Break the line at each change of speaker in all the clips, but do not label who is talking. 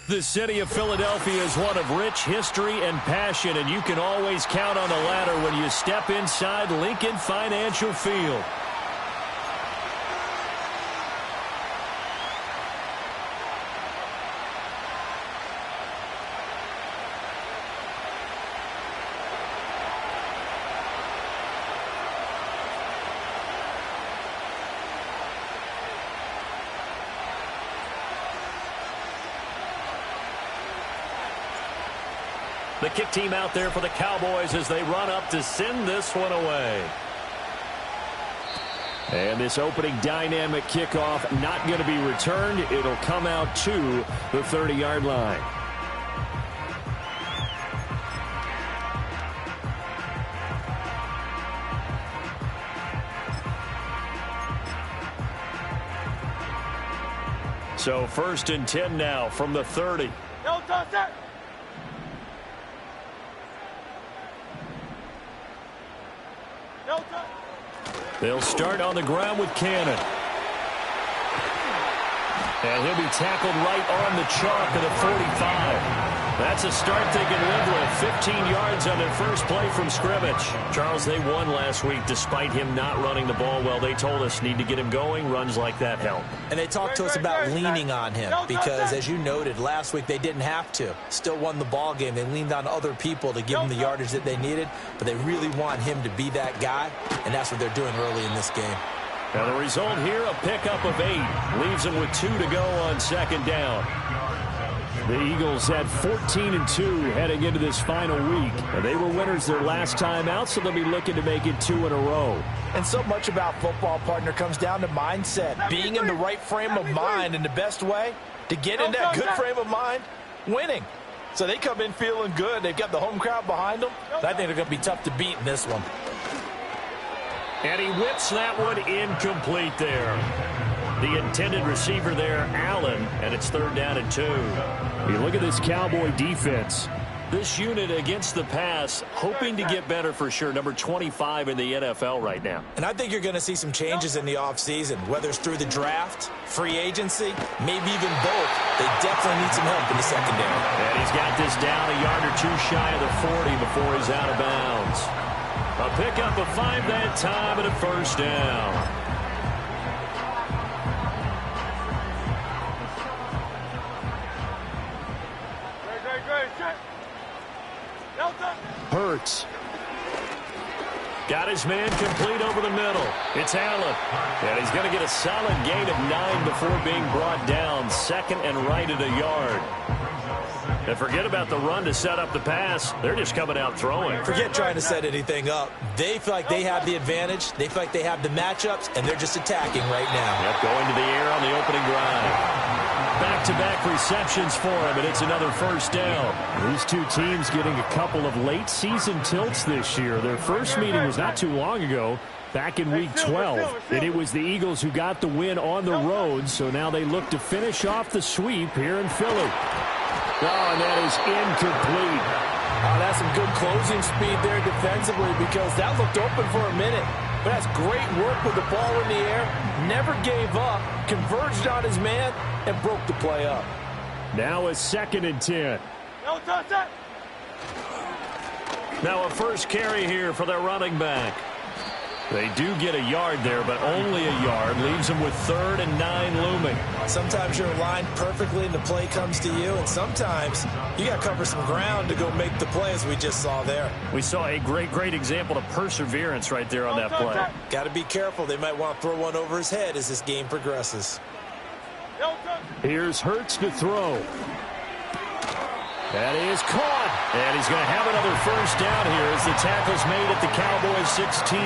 The city of Philadelphia is one of rich history and passion, and you can always count on the ladder when you step inside Lincoln Financial Field. The kick team out there for the Cowboys as they run up to send this one away. And this opening dynamic kickoff not going to be returned. It'll come out to the 30-yard line. So 1st and 10 now from the 30.
No touch it.
They'll start on the ground with Cannon. And he'll be tackled right on the chalk of the 45. That's a start they can live with. 15 yards on their first play from scrimmage. Charles, they won last week despite him not running the ball well. They told us need to get him going. Runs like that help.
And they talked to us about leaning on him because, as you noted, last week they didn't have to. Still won the ball game. They leaned on other people to give him the yardage that they needed, but they really want him to be that guy, and that's what they're doing early in this game.
And the result here, a pickup of 8. Leaves them with 2 to go on 2nd down. The Eagles had 14-2 heading into this final week. And they were winners their last time out, so they'll be looking to make it 2 in a row.
And so much about football, partner, comes down to mindset. Being in the right frame of mind, and the best way to get in that good frame of mind, winning. So they come in feeling good. They've got the home crowd behind them. I think they're going to be tough to beat in this one.
And he whips that one incomplete there. The intended receiver there, Allen, and it's 3rd down and 2. You look at this Cowboy defense. This unit against the pass, hoping to get better for sure. Number 25 in the NFL right now.
And I think you're going to see some changes in the offseason, whether it's through the draft, free agency, maybe even both. They definitely need some help in the secondary.
And he's got this down a yard or 2 shy of the 40 before he's out of bounds. A pickup of 5 that time and a 1st down. Hurts. Got his man complete over the middle. It's Allen. And he's going to get a solid gain of 9 before being brought down. 2nd and right at a yard. And forget about the run to set up the pass. They're just coming out throwing.
Forget trying to set anything up. They feel like they have the advantage. They feel like they have the matchups, and they're just attacking right now.
Yep, going to the air on the opening drive. Back-to-back receptions for him, and it's another 1st down. These two teams getting a couple of late-season tilts this year. Their first meeting was not too long ago, back in Week 12. And it was the Eagles who got the win on the road, so now they look to finish off the sweep here in Philly. Oh, and that is incomplete.
That's some good closing speed there defensively because that looked open for a minute. But that's great work with the ball in the air. Never gave up, converged on his man, and broke the play up.
Now a 2nd and 10.
No touch it.
Now a first carry here for their running back. They do get a yard there, but only a yard. Leaves them with 3rd and 9 looming.
Sometimes you're aligned perfectly and the play comes to you, and sometimes you got to cover some ground to go make the play, as we just saw there.
We saw a great example of perseverance right there on that play.
Got to be careful. They might want to throw one over his head as this game progresses.
Here's Hurts to throw. That is caught. And he's going to have another 1st down here as the tackle's made at the Cowboys 16.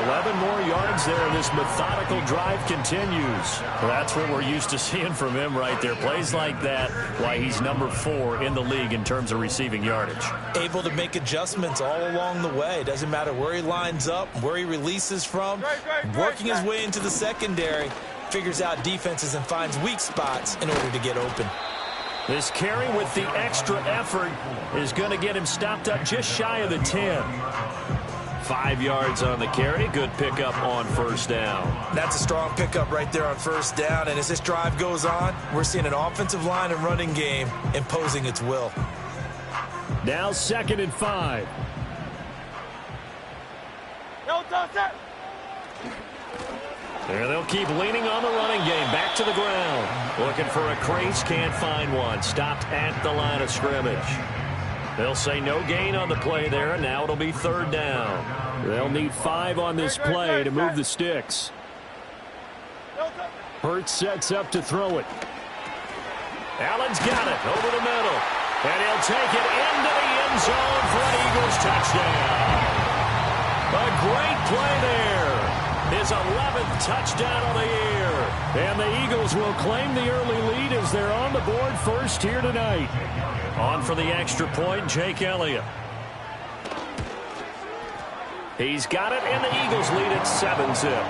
11 more yards there, and this methodical drive continues. That's what we're used to seeing from him right there. Plays like that, why he's number 4 in the league in terms of receiving yardage.
Able to make adjustments all along the way. Doesn't matter where he lines up, where he releases from. Working his way into the secondary. Figures out defenses and finds weak spots in order to get open.
This carry with the extra effort is going to get him stopped up just shy of the 10. 5 yards on the carry. Good pickup on first down.
That's a strong pickup right there on first down. And as this drive goes on, we're seeing an offensive line and running game imposing its will.
Now 2nd and 5.
No toss it.
There they'll keep leaning on the running game. Back to the ground. Looking for a crease. Can't find one. Stopped at the line of scrimmage. They'll say no gain on the play there, and now it'll be 3rd down. They'll need 5 on this play to move the sticks. Hurts sets up to throw it. Allen's got it over the middle. And he'll take it into the end zone for an Eagles touchdown. A great play there. His 11th touchdown of the year. And the Eagles will claim the early lead as they're on the board first here tonight. On for the extra point, Jake Elliott. He's got it, and the Eagles lead at 7-zip.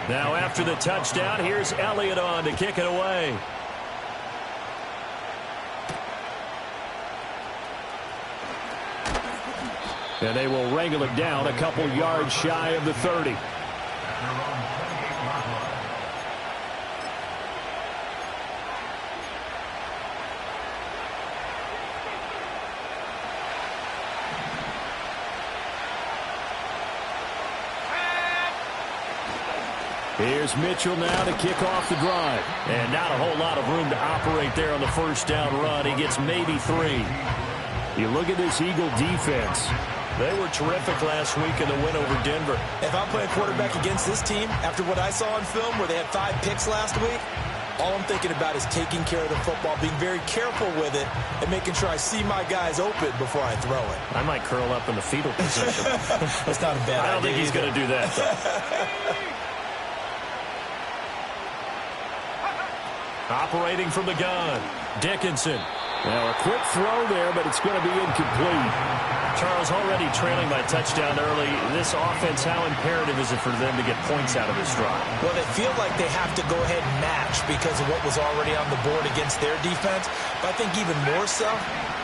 Now after the touchdown, here's Elliott on to kick it away. And they will wrangle it down a couple yards shy of the 30. Here's Mitchell now to kick off the drive. And not a whole lot of room to operate there on the first down run. He gets maybe 3. You look at this Eagle defense. They were terrific last week in the win over Denver.
If I'm playing quarterback against this team, after what I saw on film where they had 5 picks last week, all I'm thinking about is taking care of the football, being very careful with it, and making sure I see my guys open before I throw it.
I might curl up in the fetal position.
That's not a bad idea.
I don't think he's going to do that, though. Operating from the gun, Dickinson. Now a quick throw there, but it's going to be incomplete. Charles, already trailing by touchdown early. This offense, how imperative is it for them to get points out of this drive?
Well, they feel like they have to go ahead and match because of what was already on the board against their defense. But I think even more so,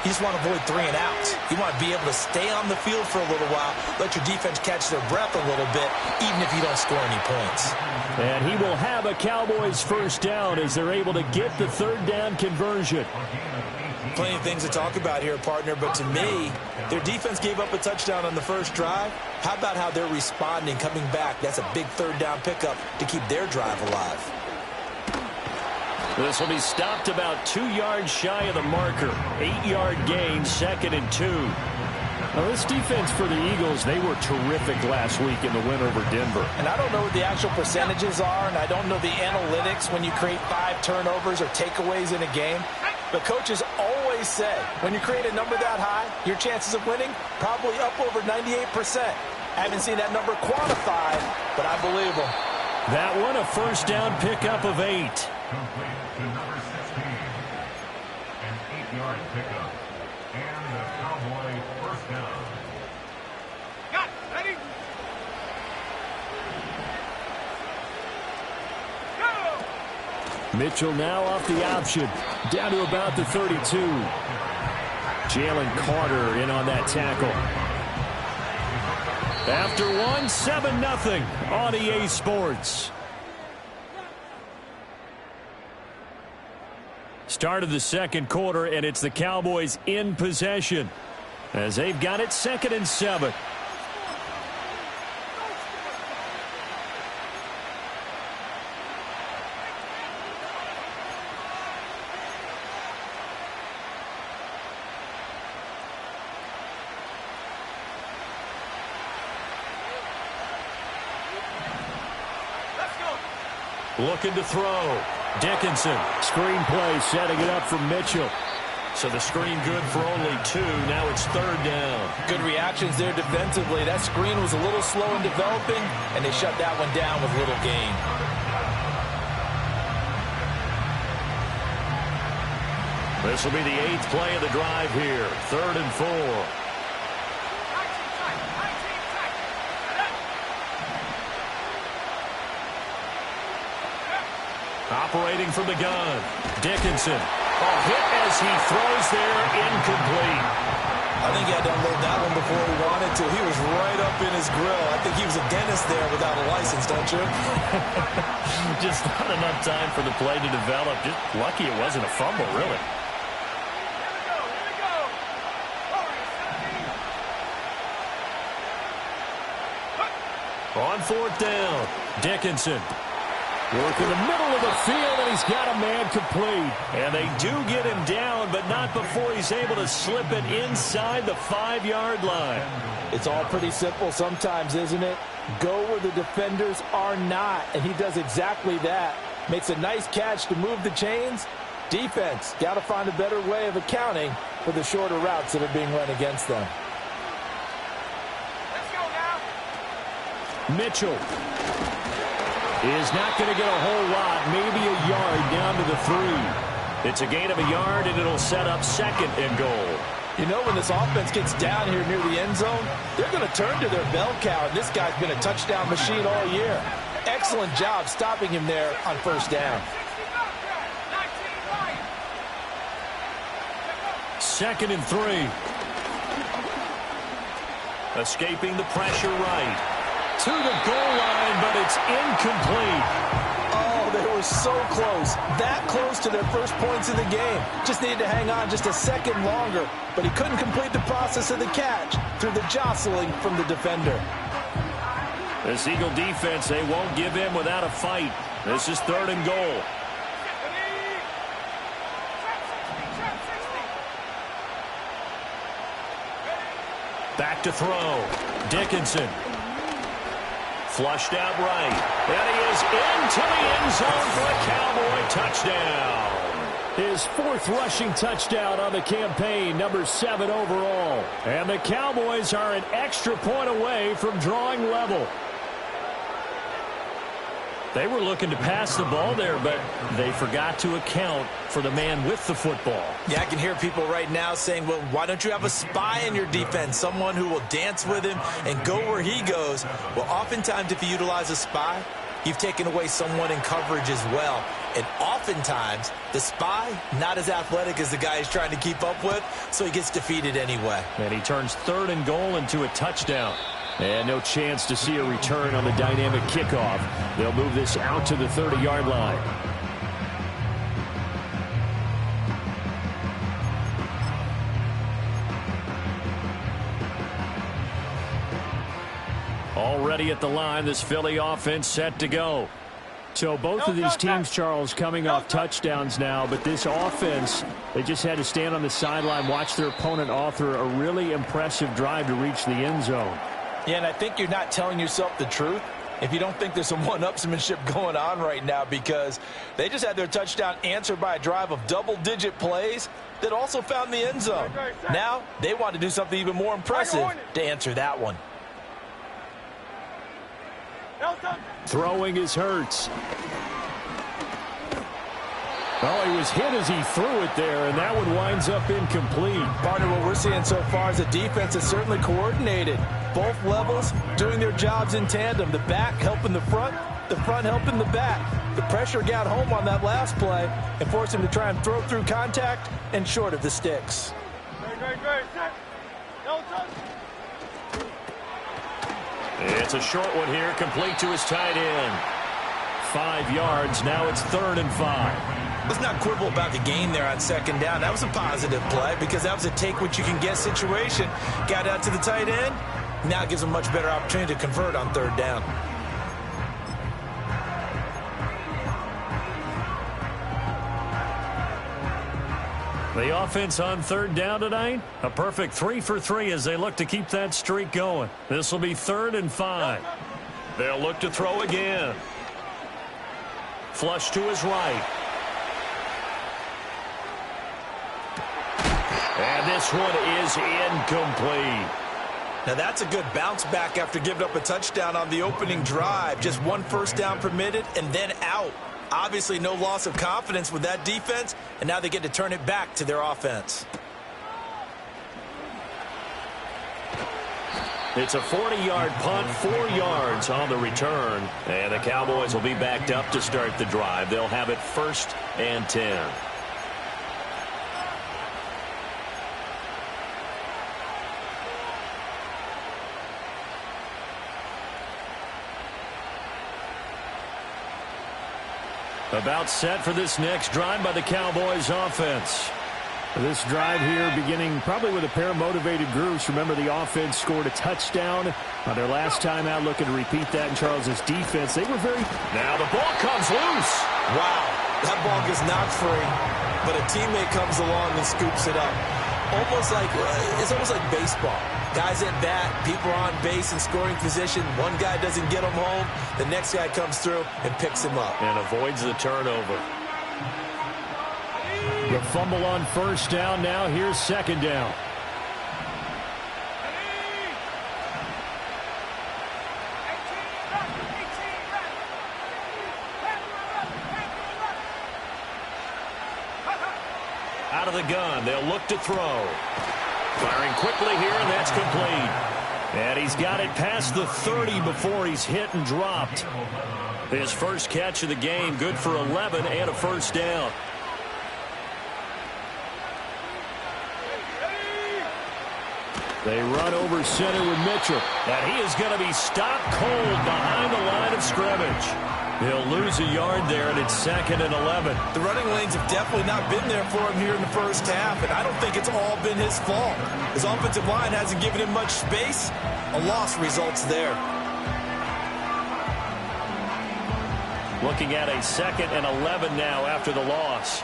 you just want to avoid 3 and outs. You want to be able to stay on the field for a little while, let your defense catch their breath a little bit, even if you don't score any points.
And he will have a Cowboys first down as they're able to get the 3rd down conversion.
Plenty of things to talk about here, partner, but to me, their defense gave up a touchdown on the first drive. How about how they're responding, coming back? That's a big 3rd down pickup to keep their drive alive.
This will be stopped about 2 yards shy of the marker. 8-yard gain, 2nd and 2. Now, this defense for the Eagles, they were terrific last week in the win over Denver.
And I don't know what the actual percentages are, and I don't know the analytics when you create 5 turnovers or takeaways in a game. But coaches always say, when you create a number that high, your chances of winning probably up over 98%. I haven't seen that number quantified, but I believe them.
That one, a first down pickup of 8.
Complete to number 16. An 8-yard pickup. And the Cowboy first down.
Got ready.
Mitchell now off the option. Down to about the 32. Jalen Carter in on that tackle. After one, 7-0 on EA Sports. Start of the 2nd quarter, and it's the Cowboys in possession as they've got it 2nd and 7. Looking to throw. Dickinson. Screen play setting it up for Mitchell. So the screen good for only 2. Now it's 3rd down.
Good reactions there defensively. That screen was a little slow in developing, and they shut that one down with little gain.
This will be the 8th play of the drive here. 3rd and 4. Operating from the gun, Dickinson. Oh, hit as he throws there, incomplete.
I think he had to unload that one before he wanted to. He was right up in his grill. I think he was a dentist there without a license, don't you?
Just not enough time for the play to develop. Just lucky it wasn't a fumble, really. On fourth down, Dickinson. Working the middle of the field, and he's got a man complete. And they do get him down, but not before he's able to slip it inside the 5-yard line.
It's all pretty simple sometimes, isn't it? Go where the defenders are not, and he does exactly that. Makes a nice catch to move the chains. Defense, got to find a better way of accounting for the shorter routes that are being run against them.
Let's go now.
Mitchell is not going to get a whole lot, maybe a yard down to the 3. It's a gain of a yard, and it'll set up 2nd and goal.
You know, when this offense gets down here near the end zone, they're going to turn to their bell cow, and this guy's been a touchdown machine all year. Excellent job stopping him there on first down.
2nd and 3. Escaping the pressure right. To the goal line, but it's incomplete.
Oh, they were so close. That close to their first points of the game. Just needed to hang on just a second longer, but he couldn't complete the process of the catch through the jostling from the defender.
This Eagle defense, they won't give in without a fight. This is 3rd and goal. Back to throw. Dickinson. Flushed out right. And he is into the end zone for a Cowboy touchdown. His 4th rushing touchdown on the campaign, number 7 overall. And the Cowboys are an extra point away from drawing level. They were looking to pass the ball there, but they forgot to account for the man with the football.
Yeah, I can hear people right now saying, well, why don't you have a spy in your defense, someone who will dance with him and go where he goes? Well, oftentimes if you utilize a spy, you've taken away someone in coverage as well. And oftentimes, the spy, not as athletic as the guy he's trying to keep up with, so he gets defeated anyway.
And he turns 3rd and goal into a touchdown. And no chance to see a return on the dynamic kickoff. They'll move this out to the 30-yard line. Already at the line, this Philly offense set to go. So both of these teams, Charles, coming off touchdowns now, but this offense, they just had to stand on the sideline, watch their opponent author a really impressive drive to reach the end zone.
Yeah, and I think you're not telling yourself the truth if you don't think there's some one-upsmanship going on right now, because they just had their touchdown answered by a drive of double-digit plays that also found the end zone. Now they want to do something even more impressive to answer that one.
Throwing is Hurts. Well, he was hit as he threw it there, and that one winds up incomplete.
Partner, what we're seeing so far is a defense that's certainly coordinated. Both levels doing their jobs in tandem. The back helping the front helping the back. The pressure got home on that last play and forced him to try and throw through contact and short of the sticks.
It's a short one here, complete to his tight end. 5 yards, now it's 3rd and 5.
Let's not quibble about the gain there on 2nd down. That was a positive play because that was a take-what-you-can-get situation. Got out to the tight end. Now it gives them a much better opportunity to convert on 3rd down.
The offense on 3rd down tonight, a perfect 3 for 3 as they look to keep that streak going. This will be 3rd and 5. They'll look to throw again. Flush to his right. And this one is incomplete.
Now that's a good bounce back after giving up a touchdown on the opening drive. Just 1 first down permitted and then out. Obviously no loss of confidence with that defense, and now they get to turn it back to their offense.
It's a 40-yard punt, 4 yards on the return, and the Cowboys will be backed up to start the drive. They'll have it 1st and 10. About set for this next drive by the Cowboys offense. This drive here beginning probably with a pair of motivated groups. Remember, the offense scored a touchdown on their last time out, looking to repeat that in Charles's defense. They were very... Now the ball comes loose.
Wow, that ball gets knocked free, but a teammate comes along and scoops it up. It's almost like baseball. Guys at bat, people are on base in scoring position. One guy doesn't get him home. The next guy comes through and picks him up.
And avoids the turnover. The fumble on first down. Now here's second down. Out of the gun. They'll look to throw. Firing quickly here, and that's complete. And he's got it past the 30 before he's hit and dropped. His first catch of the game, good for 11 and a first down. They run over center with Mitchell. And he is going to be stopped cold behind the line of scrimmage. He'll lose a yard there, and it's 2nd and 11.
The running lanes have definitely not been there for him here in the first half, and I don't think it's all been his fault. His offensive line hasn't given him much space. A loss results there.
Looking at a 2nd and 11 now after the loss.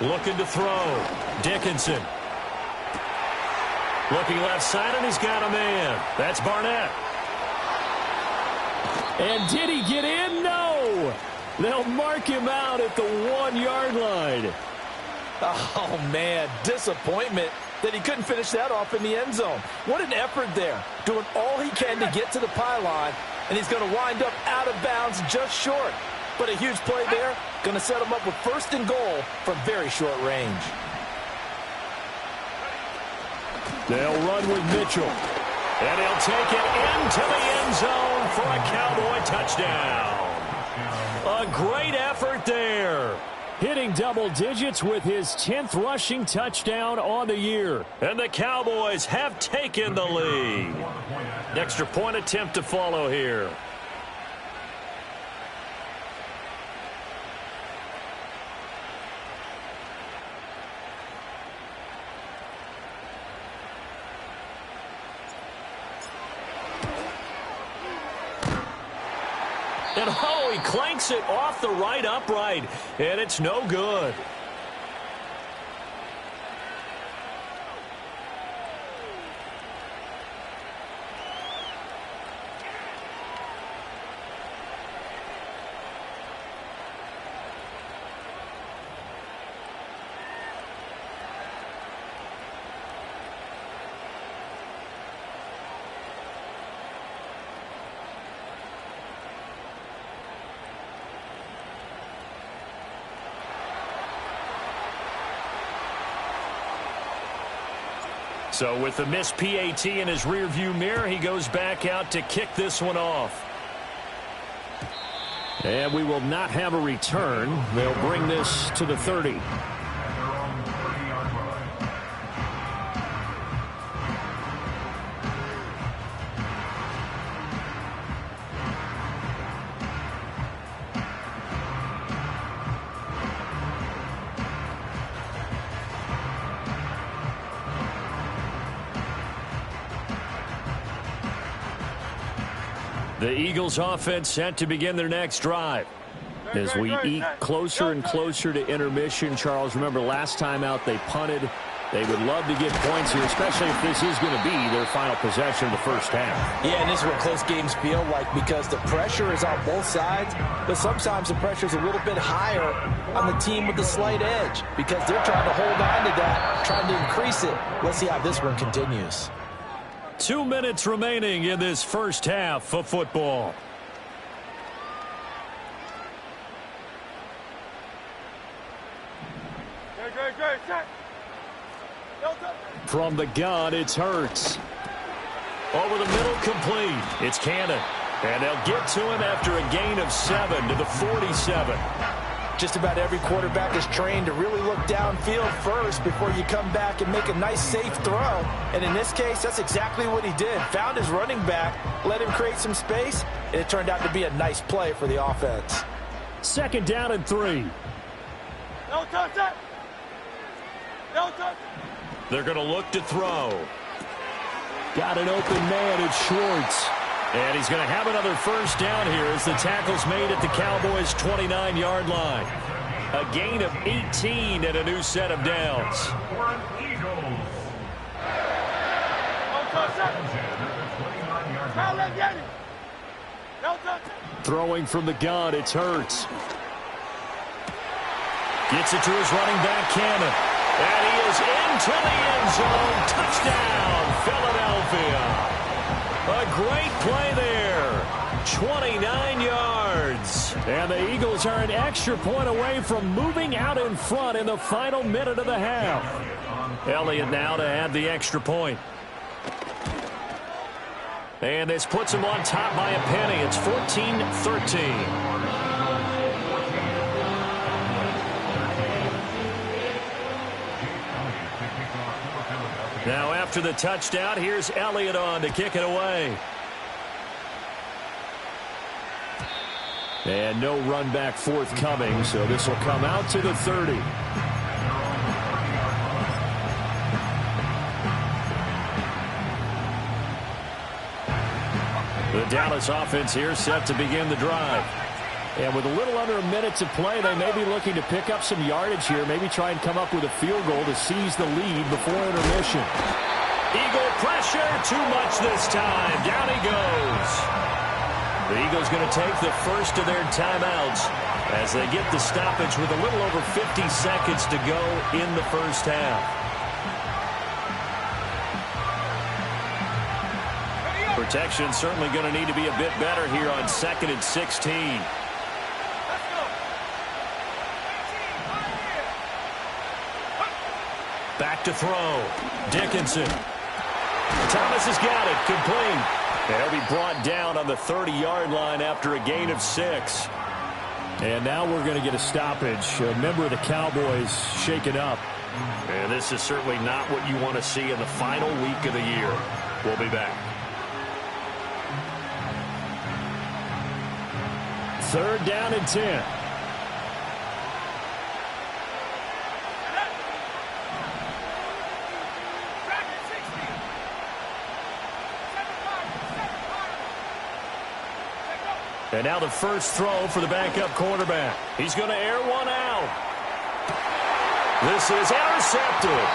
Looking to throw. Dickinson. Looking left side, and he's got a man. That's Barnett. And did he get in? No. They'll mark him out at the 1-yard line.
Oh, man, disappointment that he couldn't finish that off in the end zone. What an effort there, doing all he can to get to the pylon, and he's going to wind up out of bounds just short. But a huge play there, going to set him up with 1st and goal from very short range.
They'll run with Mitchell. And he'll take it into the end zone for a Cowboy touchdown. A great effort there. Hitting double digits with his 10th rushing touchdown on the year. And the Cowboys have taken the lead. Extra point attempt to follow here. And oh, he clanks it off the right upright, and it's no good. So with the missed PAT in his rearview mirror, he goes back out to kick this one off. And we will not have a return. They'll bring this to the 30. The Eagles offense set to begin their next drive. As we eke closer and closer to intermission, Charles, remember last time out they punted. They would love to get points here, especially if this is going to be their final possession of the first half.
Yeah, and this is what close games feel like because the pressure is on both sides, but sometimes the pressure is a little bit higher on the team with the slight edge because they're trying to hold on to that, trying to increase it. Let's see how this one continues.
2 minutes remaining in this first half of football. From the gun, it's Hurts. Over the middle, complete. It's Cannon. And they'll get to him after a gain of 7 to the 47.
Just about every quarterback is trained to really look downfield first before you come back and make a nice, safe throw. And in this case, that's exactly what he did. Found his running back, let him create some space, and it turned out to be a nice play for the offense.
2nd down and 3.
Don't touch it. Don't touch it.
They're going to look to throw. Got an open man. It's Schwartz. And he's going to have another 1st down here as the tackle's made at the Cowboys' 29-yard line. A gain of 18 and a new set of downs. Throwing from the gun, it's Hurts. Gets it to his running back, Cannon. And he is into the end zone. Touchdown, Philadelphia. A great play there. 29 yards. And the Eagles are an extra point away from moving out in front in the final minute of the half. Elliott now to add the extra point. And this puts him on top by a penny. It's 14-13. Now after the touchdown, here's Elliott on to kick it away. And no run back forthcoming, so this will come out to the 30. The Dallas offense here set to begin the drive. And with a little under a minute to play, they may be looking to pick up some yardage here, maybe try and come up with a field goal to seize the lead before intermission. Eagle pressure, too much this time. Down he goes. The Eagles going to take the first of their timeouts as they get the stoppage with a little over 50 seconds to go in the first half. Protection certainly going to need to be a bit better here on 2nd and 16. Back to throw. Dickinson. Thomas has got it. Complete. They'll be brought down on the 30-yard line after a gain of 6. And now we're going to get a stoppage. A member of the Cowboys shaken up. And this is certainly not what you want to see in the final week of the year. We'll be back. 3rd down and 10. And now the first throw for the backup quarterback. He's going to air one out. This is intercepted.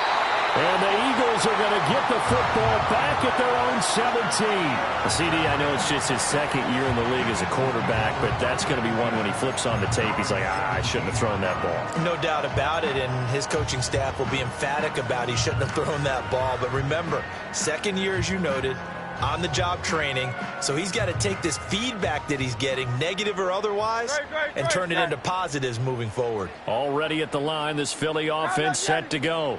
And the Eagles are going to get the football back at their own 17. CD, I know it's just his 2nd year in the league as a quarterback, but that's going to be one when he flips on the tape. He's like, I shouldn't have thrown that ball.
No doubt about it, and his coaching staff will be emphatic about he shouldn't have thrown that ball. But remember, 2nd year, as you noted, on-the-job training, so he's got to take this feedback that he's getting, negative or otherwise, and turn it into positives moving forward.
Already at the line, this Philly offense set to go.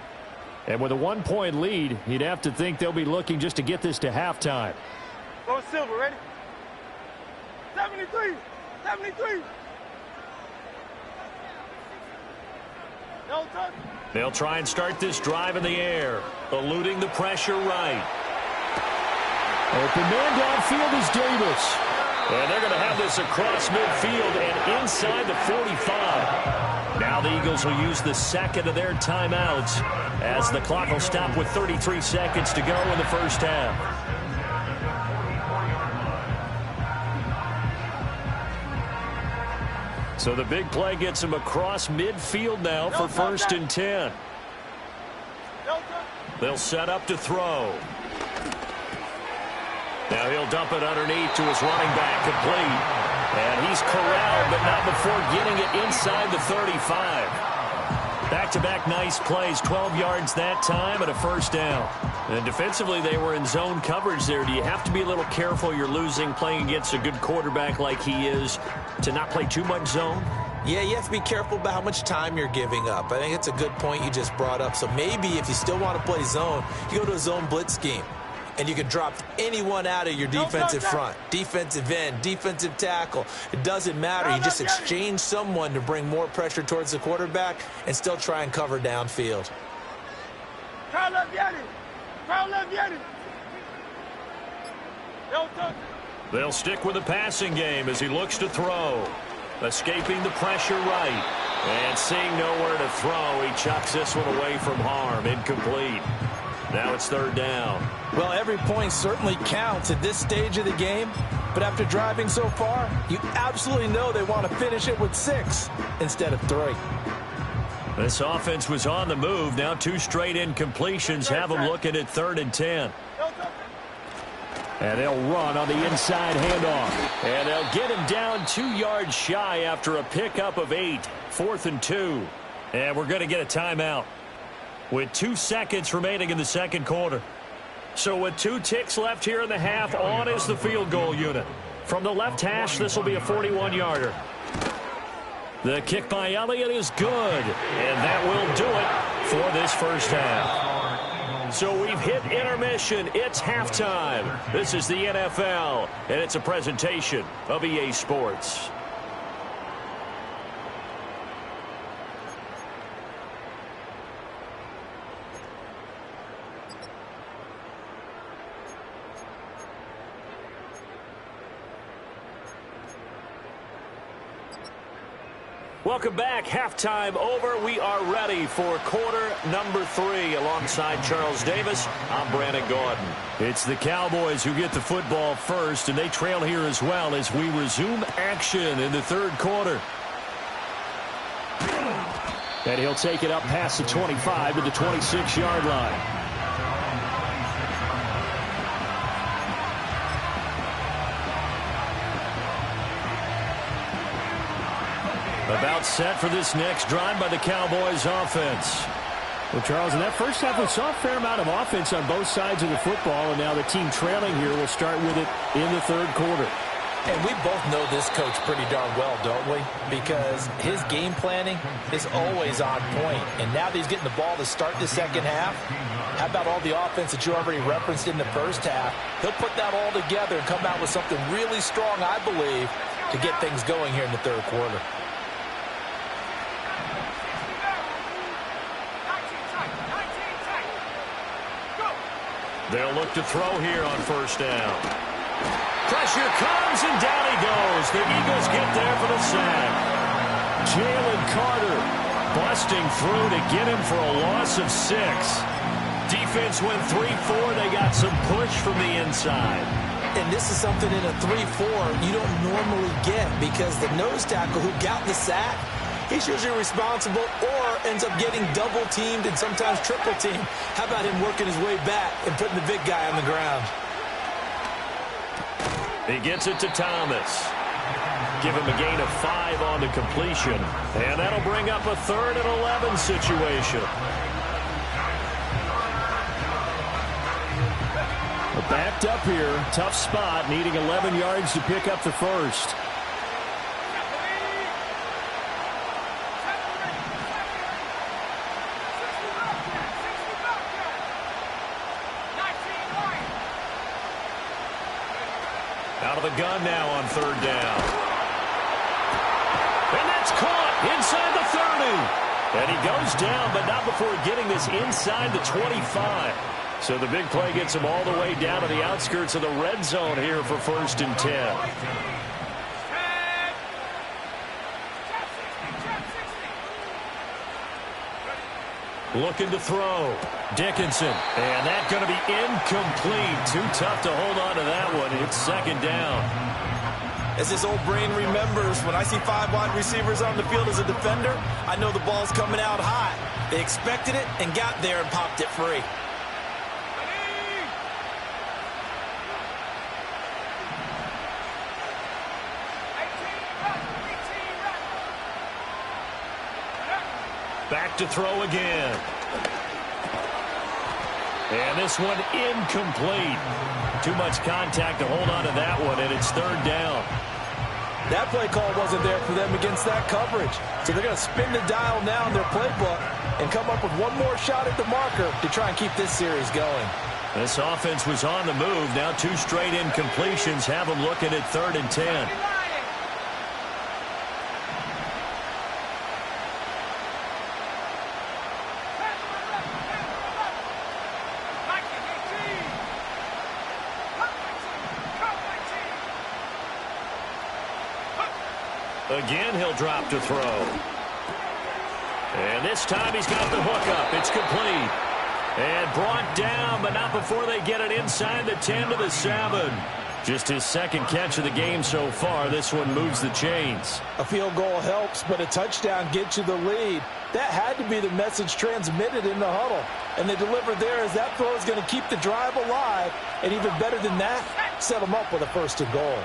And with a 1-point lead, you'd have to think they'll be looking just to get this to halftime.
Go Silver, ready? 73, 73. No touch.
They'll try and start this drive in the air, eluding the pressure right. Open man downfield is Davis. And they're going to have this across midfield and inside the 45. Now the Eagles will use the 2nd of their timeouts as the clock will stop with 33 seconds to go in the first half. So the big play gets him across midfield now for 1st and 10. They'll set up to throw. Now he'll dump it underneath to his running back, complete. And he's corralled, but not before getting it inside the 35. Back-to-back nice plays, 12 yards that time and a 1st down. And defensively, they were in zone coverage there. Do you have to be a little careful? You're losing, playing against a good quarterback like he is, to not play too much zone?
Yeah, you have to be careful about how much time you're giving up. I think it's a good point you just brought up. So maybe if you still want to play zone, you go to a zone blitz scheme. and you can drop anyone out of your defensive front. Defensive end, defensive tackle. It doesn't matter. You just exchange someone to bring more pressure towards the quarterback and still try and cover downfield.
They'll stick with the passing game as he looks to throw. Escaping the pressure right. And seeing nowhere to throw, he chucks this one away from harm. Incomplete. Now it's third down.
Well, every point certainly counts at this stage of the game. But after driving so far, you absolutely know they want to finish it with 6 instead of 3.
This offense was on the move. Now 2 straight incompletions have them looking at 3rd and 10. And they'll run on the inside handoff. And they'll get him down 2 yards shy after a pickup of 8. 4th and 2. And we're going to get a timeout with 2 seconds remaining in the second quarter. So with 2 ticks left here in the half, on is the field goal unit. From the left hash, this will be a 41-yarder. The kick by Elliott is good. And that will do it for this first half. So we've hit intermission. It's halftime. This is the NFL, and it's a presentation of EA Sports. Welcome back. Halftime over. We are ready for quarter number 3. Alongside Charles Davis, I'm Brandon Gordon. It's the Cowboys who get the football first, and they trail here as well as we resume action in the third quarter. And he'll take it up past the 25 to the 26-yard line. About set for this next drive by the Cowboys offense. Well, Charles, in that first half, we saw a fair amount of offense on both sides of the football, and now the team trailing here will start with it in the third quarter.
And we both know this coach pretty darn well, don't we? Because his game planning is always on point. And now that he's getting the ball to start the second half, how about all the offense that you already referenced in the first half? He'll put that all together and come out with something really strong, I believe, to get things going here in the third quarter.
They'll look to throw here on first down. Pressure comes, and down he goes. The Eagles get there for the sack. Jalen Carter busting through to get him for a loss of 6. Defense went 3-4. They got some push from the inside.
And this is something in a 3-4 you don't normally get, because the nose tackle who got the sack, he's usually responsible or ends up getting double-teamed and sometimes triple-teamed. How about him working his way back and putting the big guy on the ground?
He gets it to Thomas. Give him a gain of 5 on the completion. And that'll bring up a 3rd and 11 situation. Backed up here. Tough spot, needing 11 yards to pick up the first. Out of the gun now on third down. And that's caught inside the 30. And he goes down, but not before getting this inside the 25. So the big play gets him all the way down to the outskirts of the red zone here for 1st and 10. Looking to throw. Dickinson. And that's going to be incomplete. Too tough to hold on to that one. It's second down.
As this old brain remembers, when I see 5 wide receivers on the field as a defender, I know the ball's coming out high. They expected it and got there and popped it free.
Back to throw again. And this one incomplete. Too much contact to hold on to that one, and it's third down.
That play call wasn't there for them against that coverage. So they're going to spin the dial now in their playbook and come up with one more shot at the marker to try and keep this series going.
This offense was on the move. Now 2 straight incompletions have them looking at 3rd and 10. Again, he'll drop to throw. And this time he's got the hook up. It's complete. And brought down, but not before they get it inside the 10 to the 7. Just his 2nd catch of the game so far. This one moves the chains.
A field goal helps, but a touchdown gets you the lead. That had to be the message transmitted in the huddle. And they delivered there as that throw is going to keep the drive alive. And even better than that, set them up with a 1st and goal.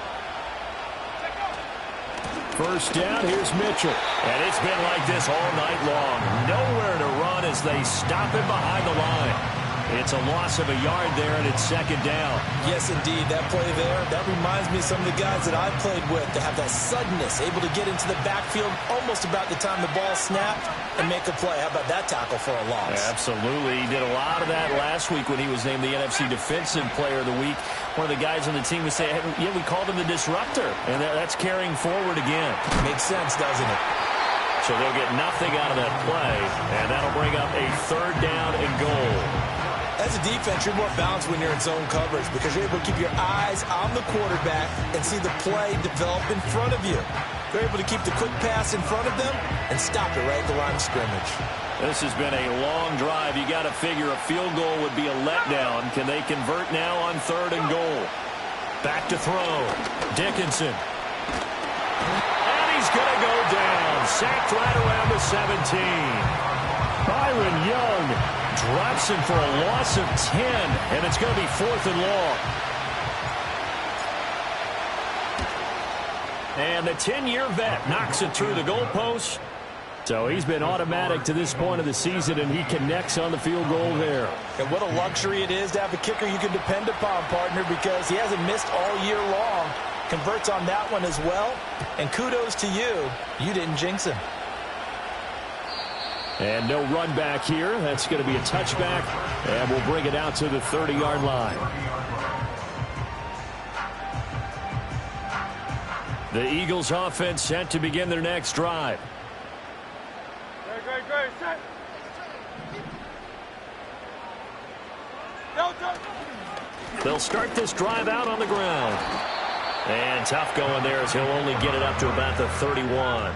First down, here's Mitchell. And it's been like this all night long. Nowhere to run as they stop him behind the line. It's a loss of a yard there, and it's 2nd down.
Yes, indeed. That play there, that reminds me of some of the guys that I've played with to have that suddenness, able to get into the backfield almost about the time the ball snapped and make a play. How about that tackle for a loss?
Absolutely. He did a lot of that last week when he was named the NFC Defensive Player of the Week. One of the guys on the team would say, yeah, we called him the disruptor, and that's carrying forward again.
Makes sense, doesn't it?
So they'll get nothing out of that play, and that'll bring up a 3rd down and goal.
As a defense, you're more balanced when you're in zone coverage because you're able to keep your eyes on the quarterback and see the play develop in front of you. They're able to keep the quick pass in front of them and stop it right at the line of scrimmage.
This has been a long drive. You got to figure a field goal would be a letdown. Can they convert now on 3rd and goal? Back to throw. Dickinson. And he's going to go down. Sacked right around the 17. Byron Young drops him for a loss of 10, and it's going to be 4th and long. And the 10-year vet knocks it through the goalpost. So he's been automatic to this point of the season, and he connects on the field goal there.
And what a luxury it is to have a kicker you can depend upon, partner, because he hasn't missed all year long. Converts on that one as well. And kudos to you. You didn't jinx him.
And no run back here. That's going to be a touchback, and we'll bring it out to the 30-yard line. The Eagles offense set to begin their next drive.
Great, set.
They'll start this drive out on the ground. And tough going there as he'll only get it up to about the 31.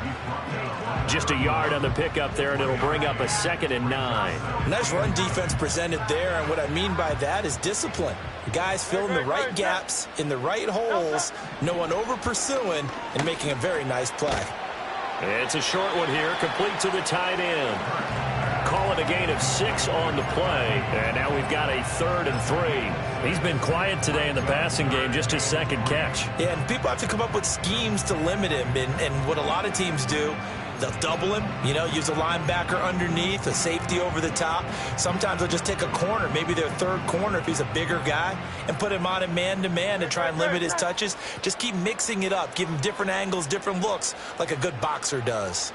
Just a yard on the pickup there, and it'll bring up a 2nd and 9.
Nice run defense presented there, and what I mean by that is discipline. Guys filling the right gaps in the right holes, no one over pursuing, and making a very nice play.
It's a short one here, complete to the tight end. Call it a gain of 6 on the play, and now we've got a 3rd and 3. He's been quiet today in the passing game, just his 2nd catch.
Yeah, and people have to come up with schemes to limit him, and what a lot of teams do, they'll double him, use a linebacker underneath, a safety over the top. Sometimes they'll just take a corner, maybe their 3rd corner if he's a bigger guy, and put him on a man-to-man to try and limit his touches. Just keep mixing it up, give him different angles, different looks, like a good boxer does.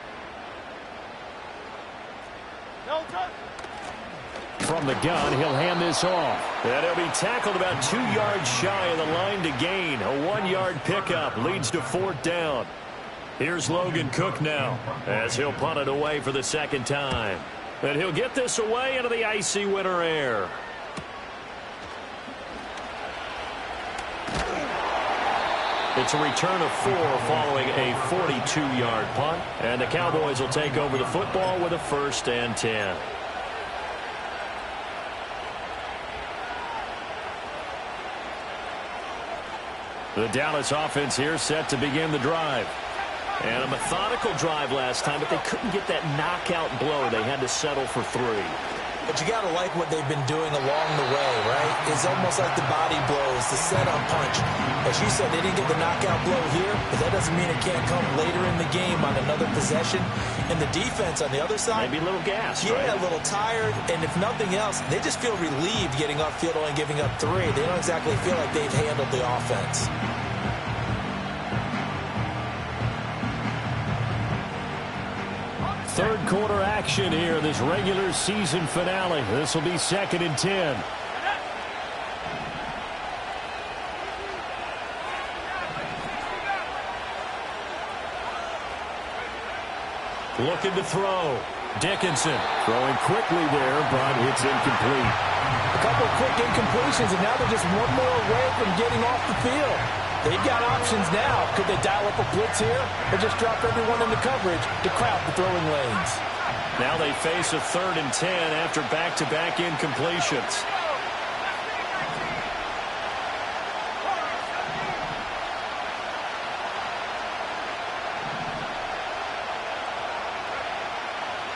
From the gun, he'll hand this off. And he'll be tackled about 2 yards shy of the line to gain. A 1-yard pickup leads to 4th down. Here's Logan Cook now as he'll punt it away for the 2nd time. And he'll get this away into the icy winter air. It's a return of 4 following a 42-yard punt. And the Cowboys will take over the football with a 1st and 10. The Dallas offense here set to begin the drive. And a methodical drive last time, but they couldn't get that knockout blow. They had to settle for 3.
But you got to like what they've been doing along the way, right? It's almost like the body blows, the setup punch. As you said, they didn't get the knockout blow here, but that doesn't mean it can't come later in the game on another possession. And the defense on the other side,
maybe a little gassed,
yeah,
right?
A little tired. And if nothing else, they just feel relieved getting upfield, only giving up 3. They don't exactly feel like they've handled the offense.
Third quarter action here, this regular season finale. This will be 2nd and 10. Looking to throw. Dickinson throwing quickly there, but it's incomplete.
A couple of quick incompletions, and now they're just one more away from getting off the field. They've got options now. Could they dial up a blitz here or just drop everyone into coverage to crowd the throwing lanes?
Now they face a 3rd and 10 after back-to-back incompletions.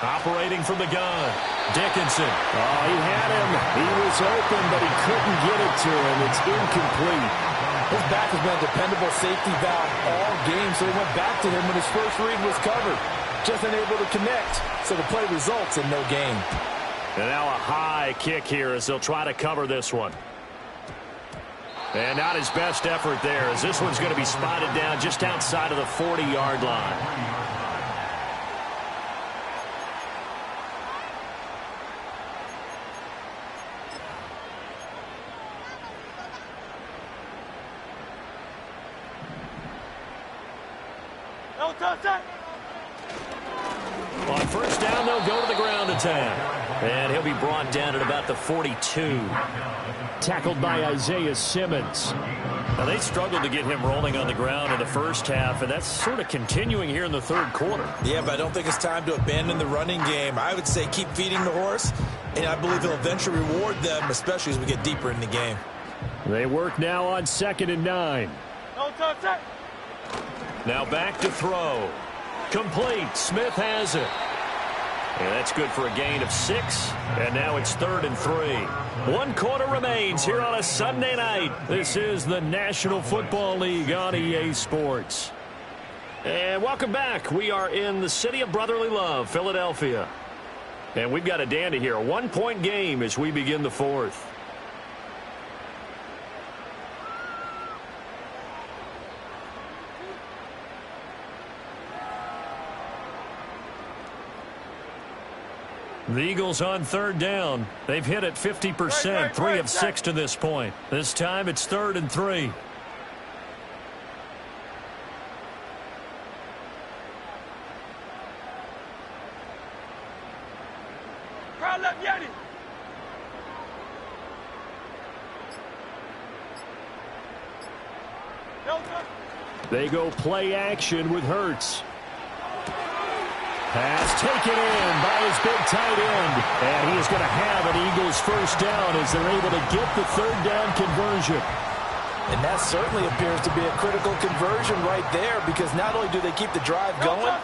Operating from the gun, Dickinson.
Oh, he had him. He was open, but he couldn't get it to him. It's incomplete.
His back has been a dependable safety valve all game, so he went back to him when his first read was covered. Just unable to connect, so the play results in no gain.
And now a high kick here as they'll try to cover this one. And not his best effort there, as this one's going to be spotted down just outside of the 40-yard line. On first down, they'll go to the ground attack. And he'll be brought down at about the 42.
Tackled by Isaiah Simmons.
Now, they struggled to get him rolling on the ground in the first half, and that's sort of continuing here in the third quarter.
Yeah, but I don't think it's time to abandon the running game. I would say keep feeding the horse, and I believe he'll eventually reward them, especially as we get deeper in the game.
They work now on 2nd and 9.
Now back to throw. Complete. Smith has it. And that's good for a gain of 6. And now it's 3rd and 3. 1 quarter remains here on a Sunday night. This is the National Football League on EA Sports. And welcome back. We are in the city of brotherly love, Philadelphia. And we've got a dandy here. A 1-point game as we begin the 4th. The Eagles on 3rd down. They've hit it 50%, 3 of 6 to this point. This time it's 3rd and 3.
They go play action with Hurts. Pass taken in by his big tight end. And he is going to have an Eagles first down as they're able to get the 3rd down conversion.
And that certainly appears to be a critical conversion right there, because not only do they keep the drive going,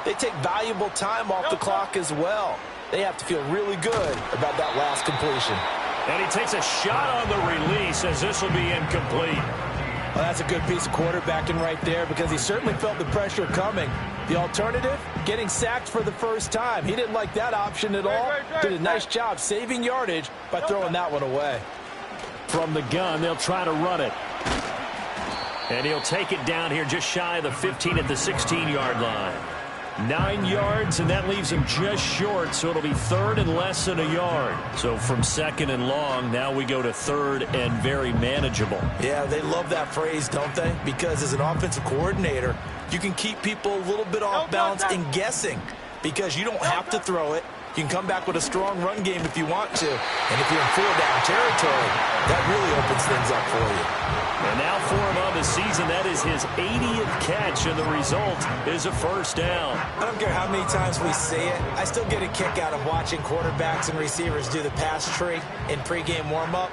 they take valuable time off the clock as well. They have to feel really good about that last completion.
And he takes a shot on the release as this will be incomplete.
Well, that's a good piece of quarterbacking right there, because he certainly felt the pressure coming. The alternative, getting sacked for the first time. He didn't like that option at all. Did a nice job saving yardage by throwing that one away.
From the gun, they'll try to run it.
And he'll take it down here just shy of the 15 at the 16-yard line.
9 yards, and that leaves him just short, so it'll be 3rd and less than a yard.
So from 2nd and long, now we go to 3rd and very manageable.
Yeah, they love that phrase, don't they? Because as an offensive coordinator, you can keep people a little bit off balance and guessing, because you don't have to throw it. You can come back with a strong run game if you want to. And if you're in 4-down territory, that really opens things up for you.
And now for him on the season, that is his 80th catch, and the result is a first down.
I don't care how many times we say it, I still get a kick out of watching quarterbacks and receivers do the pass tree in pregame warm-up.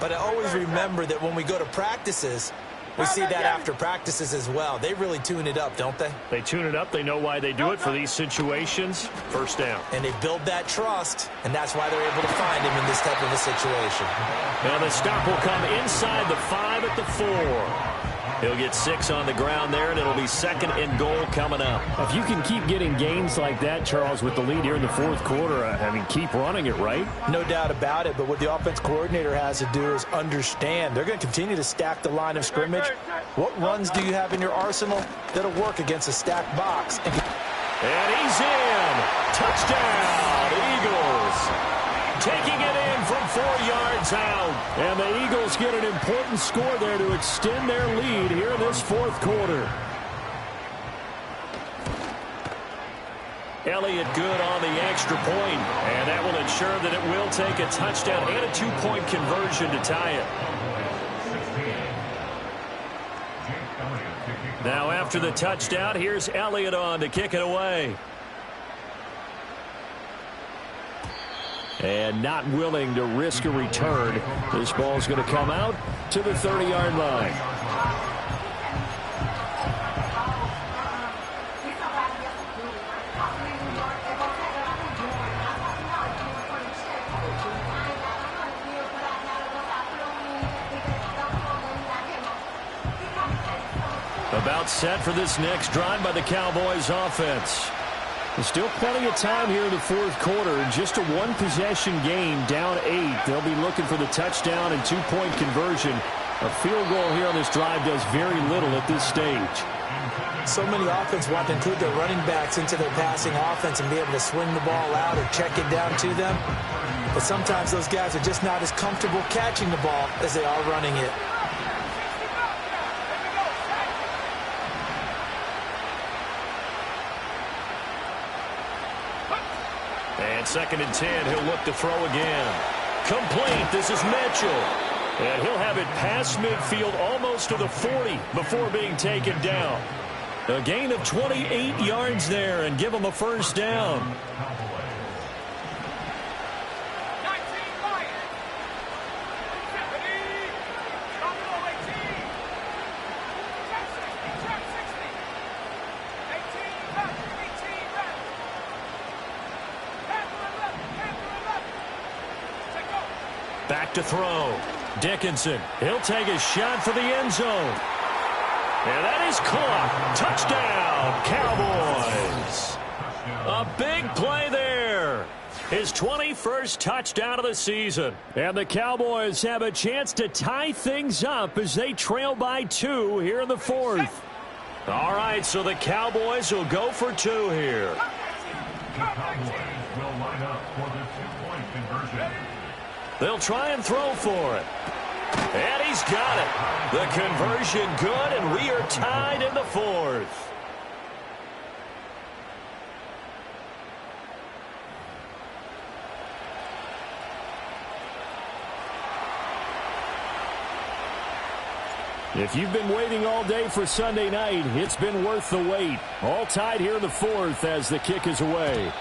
But I always remember that when we go to practices, we see that after practices as well. They really tune it up, don't they?
They tune it up. They know why they do it for these situations. First down.
And they build that trust, and that's why they're able to find him in this type of a situation.
Now the stop will come inside the 5 at the 4. He'll get 6 on the ground there, and it'll be 2nd and goal coming up.
If you can keep getting gains like that, Charles, with the lead here in the 4th quarter, I mean, keep running it, right?
No doubt about it, but what the offense coordinator has to do is understand. They're going to continue to stack the line of scrimmage. What runs do you have in your arsenal that'll work against a stacked box?
And he's in. Touchdown, Eagles. Taking it in from 4 yards out.
And the Eagles get an important score there to extend their lead here in this 4th quarter.
Elliott good on the extra point, and that will ensure that it will take a touchdown and a 2-point conversion to tie it. Now after the touchdown, here's Elliott on to kick it away. And not willing to risk a return. This ball's going to come out to the 30-yard line. About set for this next drive by the Cowboys offense. There's still plenty of time here in the fourth quarter. Just a one-possession game, down 8. They'll be looking for the touchdown and 2-point conversion. A field goal here on this drive does very little at this stage.
So many offenses want to include their running backs into their passing offense and be able to swing the ball out or check it down to them. But sometimes those guys are just not as comfortable catching the ball as they are running it.
And 2nd and 10, he'll look to throw again. Complete, this is Mitchell. And he'll have it past midfield almost to the 40 before being taken down. A gain of 28 yards there and give him a first down. Back to throw. Dickinson. He'll take a shot for the end zone. And that is caught. Touchdown, Cowboys. A big play there. His 21st touchdown of the season. And the Cowboys have a chance to tie things up as they trail by 2 here in the fourth. All right, so the Cowboys will go for 2 here.
The Cowboys will line up for the 2-point conversion.
They'll try and throw for it. And he's got it. The conversion good, and we are tied in the fourth. If you've been waiting all day for Sunday night, it's been worth the wait. All tied here in the fourth as the kick is away.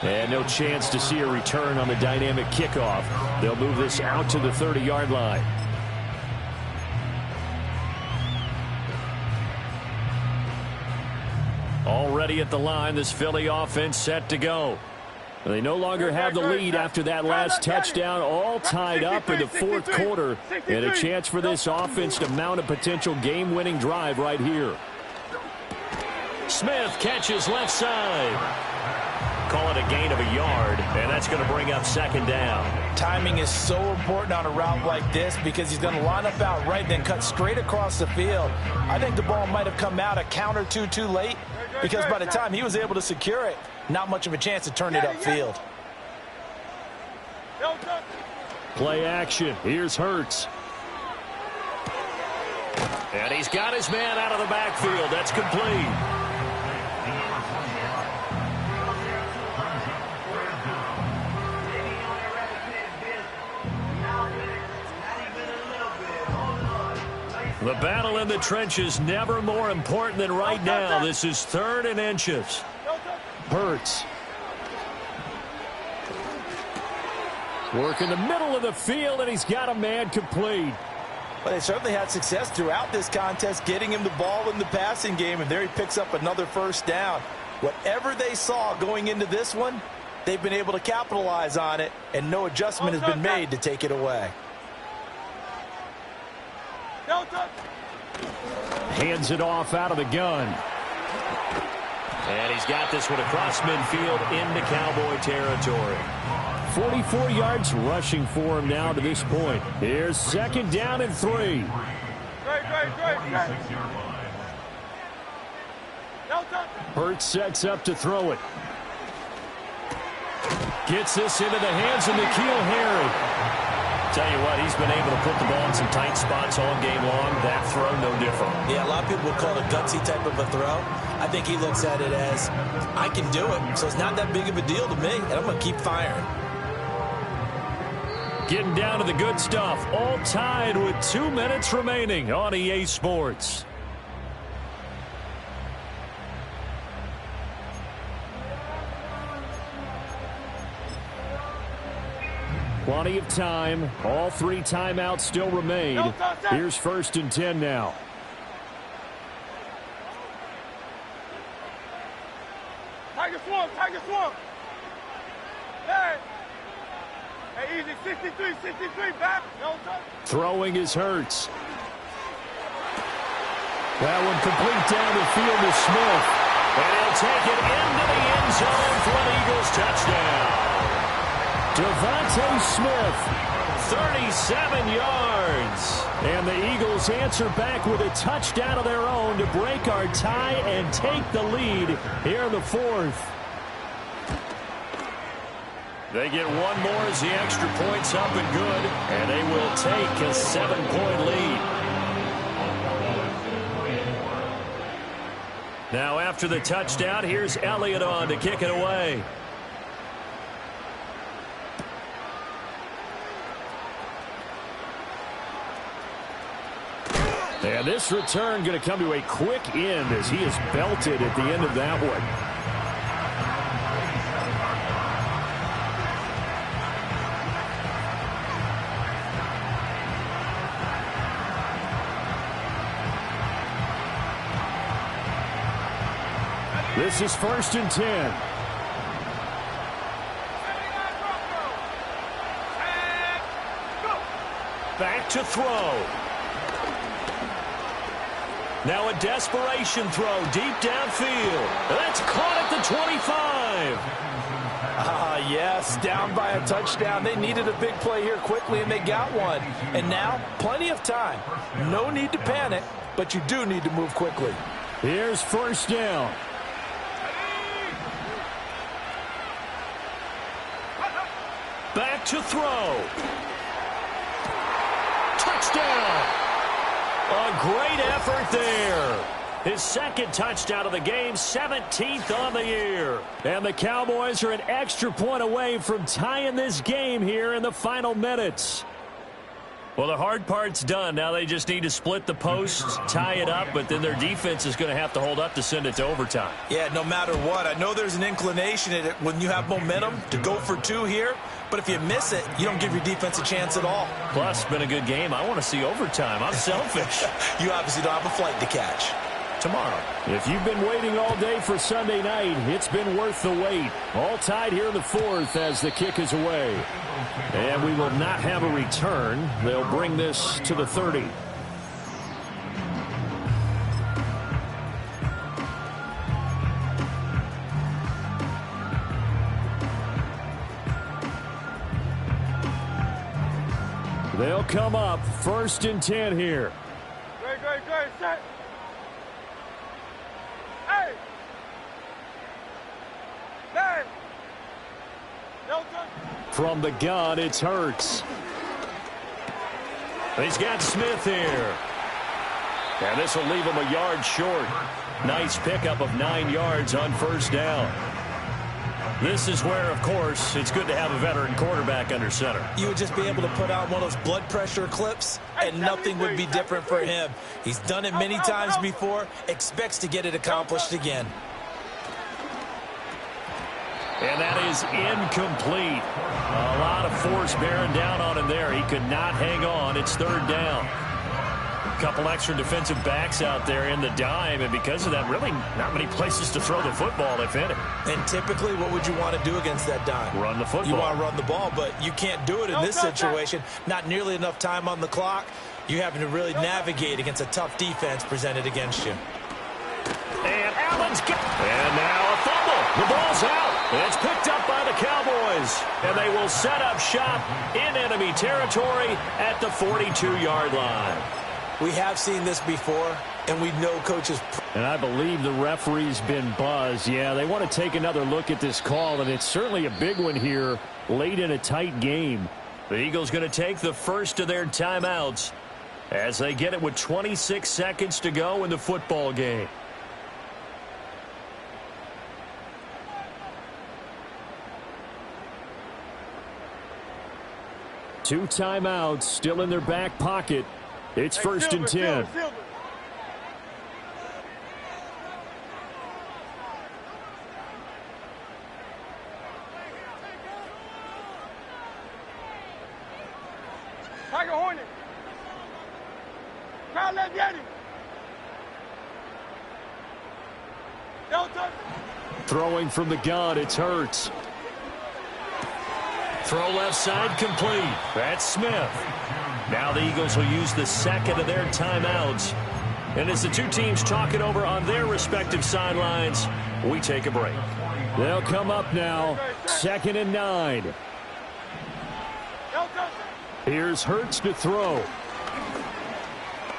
And no chance to see a return on the dynamic kickoff. They'll move this out to the 30-yard line. Already at the line, this Philly offense set to go. They no longer have the lead after that last touchdown, all tied up in the fourth quarter, and a chance for this offense to mount a potential game-winning drive right here. Smith catches left side. Call it a gain of a yard, and that's going to bring up 2nd down.
Timing is so important on a route like this because he's going to line up out right, then cut straight across the field. I think the ball might have come out a count or two too late because by the time he was able to secure it, not much of a chance to turn it upfield.
Play action. Here's Hurts. And he's got his man out of the backfield. That's complete. The battle in the trenches never more important than right now. This is 3rd and inches. Hurts. Work in the middle of the field, and he's got a man complete.
Well, they certainly had success throughout this contest getting him the ball in the passing game, and there he picks up another first down. Whatever they saw going into this one, they've been able to capitalize on it, and no adjustment has been made to take it away.
Hands it off out of the gun. And he's got this one across midfield into Cowboy territory. 44 yards rushing for him now to this point. Here's 2nd down and 3. Hurts sets up to throw it. Gets this into the hands of N'Keal Harry. Tell you what, he's been able to put the ball in some tight spots all game long. That throw, no different.
Yeah, a lot of people would call it a gutsy type of a throw. I think he looks at it as, I can do it, so it's not that big of a deal to me, and I'm going to keep firing.
Getting down to the good stuff, all tied with 2 minutes remaining on EA Sports. Plenty of time. All 3 timeouts still remain. Here's 1st and 10 now.
Tiger swamp. Hey. Hey, easy. 63, back. No touch.
Throwing is Hurts. That one complete down the field to Smith. And he'll take it into the end zone for an Eagles touchdown. Devontae Smith, 37 yards. And the Eagles answer back with a touchdown of their own to break our tie and take the lead here in the 4th. They get one more as the extra point's up and good, and they will take a 7-point lead. Now after the touchdown, here's Elliott on to kick it away. And this return going to come to a quick end as he is belted at the end of that one. This is 1st and 10. Back to throw. Now a desperation throw deep downfield. That's caught at the 25.
Yes, down by a touchdown. They needed a big play here quickly, and they got one. And now, plenty of time. No need to panic, but you do need to move quickly.
Here's 1st down. Back to throw. Touchdown. A great effort there. His 2nd touchdown of the game, 17th on the year. And the Cowboys are an extra point away from tying this game here in the final minutes. Well, the hard part's done. Now they just need to split the posts, tie it up, but then their defense is going to have to hold up to send it to overtime.
Yeah, no matter what. I know there's an inclination in it when you have momentum to go for 2 here, but if you miss it, you don't give your defense a chance at all.
Plus, it's been a good game. I want to see overtime. I'm selfish.
You obviously don't have a flight to catch. Tomorrow.
If you've been waiting all day for Sunday night, it's been worth the wait. All tied here in the 4th as the kick is away. And we will not have a return. They'll bring this to the 30. They'll come up 1st and 10 here.
Great, set. Hey! No touch.
From the gun, it's Hurts. He's got Smith here. And this will leave him a yard short. Nice pickup of 9 yards on 1st down. This is where, of course, it's good to have a veteran quarterback under center.
You would just be able to put out one of those blood pressure clips, and nothing would be different for him. He's done it many times before, expects to get it accomplished again.
And that is incomplete. A lot of force bearing down on him there. He could not hang on. It's 3rd down. A couple extra defensive backs out there in the dime, and because of that, really not many places to throw the football, if any.
And typically, what would you want to do against that dime?
Run the football.
You want to run the ball, but you can't do it in this situation. Not nearly enough time on the clock. You're having to really navigate against a tough defense presented against you.
And Allen's got... And now a fumble. The ball's out. It's picked up by the Cowboys. And they will set up shop in enemy territory at the 42-yard line.
We have seen this before, and we know coaches...
And I believe the referee's been buzzed. Yeah, they want to take another look at this call, and it's certainly a big one here late in a tight game. The Eagles going to take the first of their timeouts as they get it with 26 seconds to go in the football game. 2 timeouts still in their back pocket. It's first and 10.
Tiger Hornet. Crowd left Yeti. Don't touch it.
Throwing from the gun, it's Hurts. Throw left side complete. That's Smith. Now the Eagles will use the second of their timeouts. And as the two teams talk it over on their respective sidelines, we take a break. They'll come up now. 2nd and 9.
Don't touch it.
Here's Hurts to throw.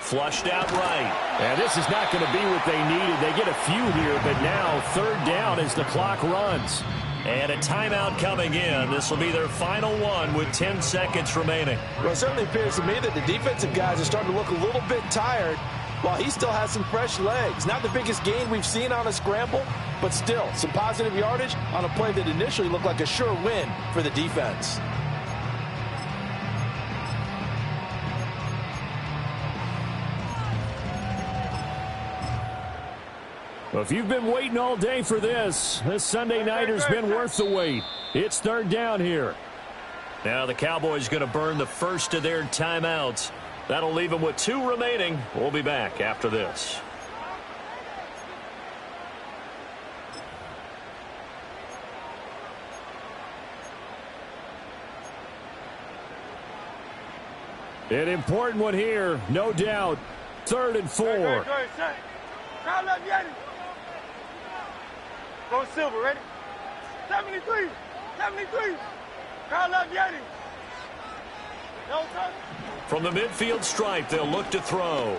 Flushed out right. And this is not going to be what they needed. They get a few here, but now 3rd down as the clock runs. And a timeout coming in. This will be their final one with 10 seconds remaining.
Well, it certainly appears to me that the defensive guys are starting to look a little bit tired while he still has some fresh legs. Not the biggest gain we've seen on a scramble, but still some positive yardage on a play that initially looked like a sure win for the defense.
Well, if you've been waiting all day for this Sunday nighter's been worth the wait. It's 3rd down here. Now the Cowboys going to burn the first of their timeouts. That'll leave them with 2 remaining. We'll be back after this. An important one here, no doubt. 3rd and 4.
Crowd left Yeti. Go Silver, ready? 73. 73. Crowd left Yeti. No touch.
From the midfield stripe, they'll look to throw.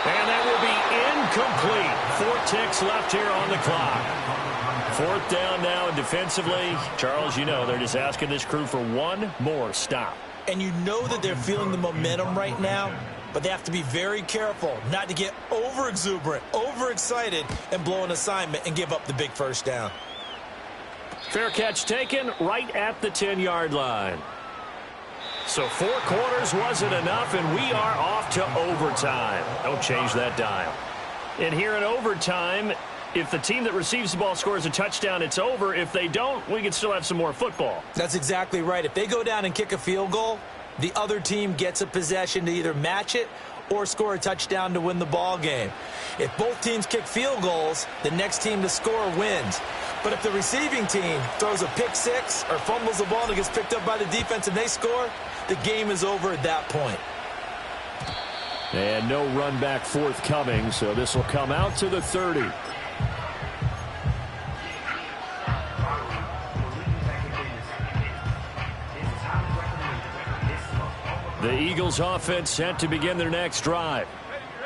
And that will be incomplete. 4 ticks left here on the clock. 4th down now, and defensively, Charles, you know, they're just asking this crew for one more stop.
And you know that they're feeling the momentum right now, but they have to be very careful not to get over-exuberant, over-excited, and blow an assignment and give up the big 1st down.
Fair catch taken right at the 10-yard line. So 4 quarters wasn't enough, and we are off to overtime. Don't change that dial. And here in overtime, if the team that receives the ball scores a touchdown, it's over. If they don't, we can still have some more football.
That's exactly right. If they go down and kick a field goal, the other team gets a possession to either match it or score a touchdown to win the ball game. If both teams kick field goals, the next team to score wins. But if the receiving team throws a pick 6 or fumbles the ball and it gets picked up by the defense and they score, the game is over at that point.
And no run back forthcoming, so this will come out to the 30. The Eagles offense set to begin their next drive.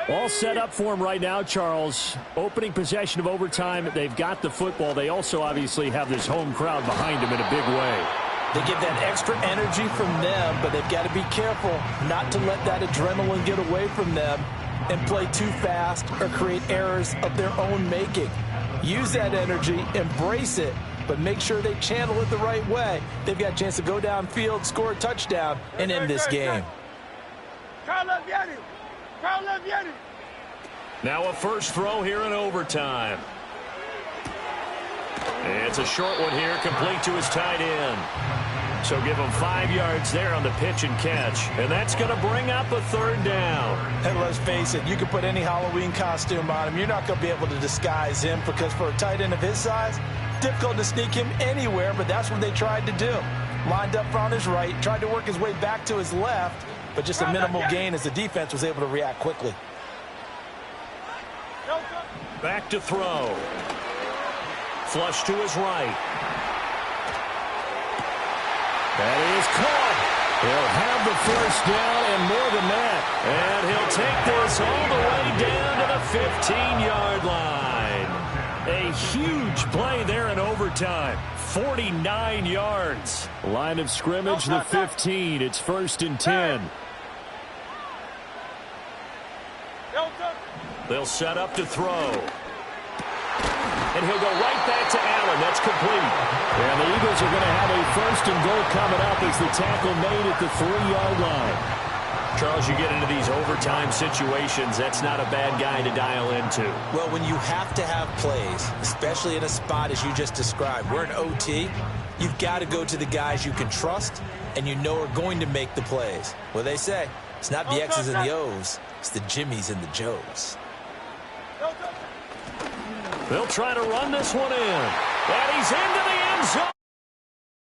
All set up for them right now, Charles. Opening possession of overtime. They've got the football. They also obviously have this home crowd behind them in a big way.
They get that extra energy from them, but they've got to be careful not to let that adrenaline get away from them and play too fast or create errors of their own making. Use that energy, embrace it, but make sure they channel it the right way. They've got a chance to go downfield, score a touchdown, and end this game.
Crowd left Yeti. Crowd left Yeti.
Now a first throw here in overtime. It's a short one here, complete to his tight end. So give him 5 yards there on the pitch and catch. And that's going to bring up a 3rd down.
And let's face it, you can put any Halloween costume on him. You're not going to be able to disguise him because for a tight end of his size, difficult to sneak him anywhere, but that's what they tried to do. Lined up on his right, tried to work his way back to his left, but just a minimal gain as the defense was able to react quickly.
Back to throw. Flush to his right. That is caught. He'll have the 1st down and more than that. And he'll take this all the way down to the 15-yard line. A huge play there in overtime. 49 yards. Line of scrimmage, the 15. It's 1st and 10. They'll set up to throw. And he'll go right back to Allen. That's complete. And the Eagles are going to have a 1st and goal coming up as the tackle made at the 3-yard line. Charles, you get into these overtime situations, that's not a bad guy to dial into.
Well, when you have to have plays, especially in a spot as you just described, we're in OT, you've got to go to the guys you can trust and you know are going to make the plays. Well, they say it's not the X's and the O's, it's the Jimmies and the Joes.
They'll try to run this one in. And he's into the end zone.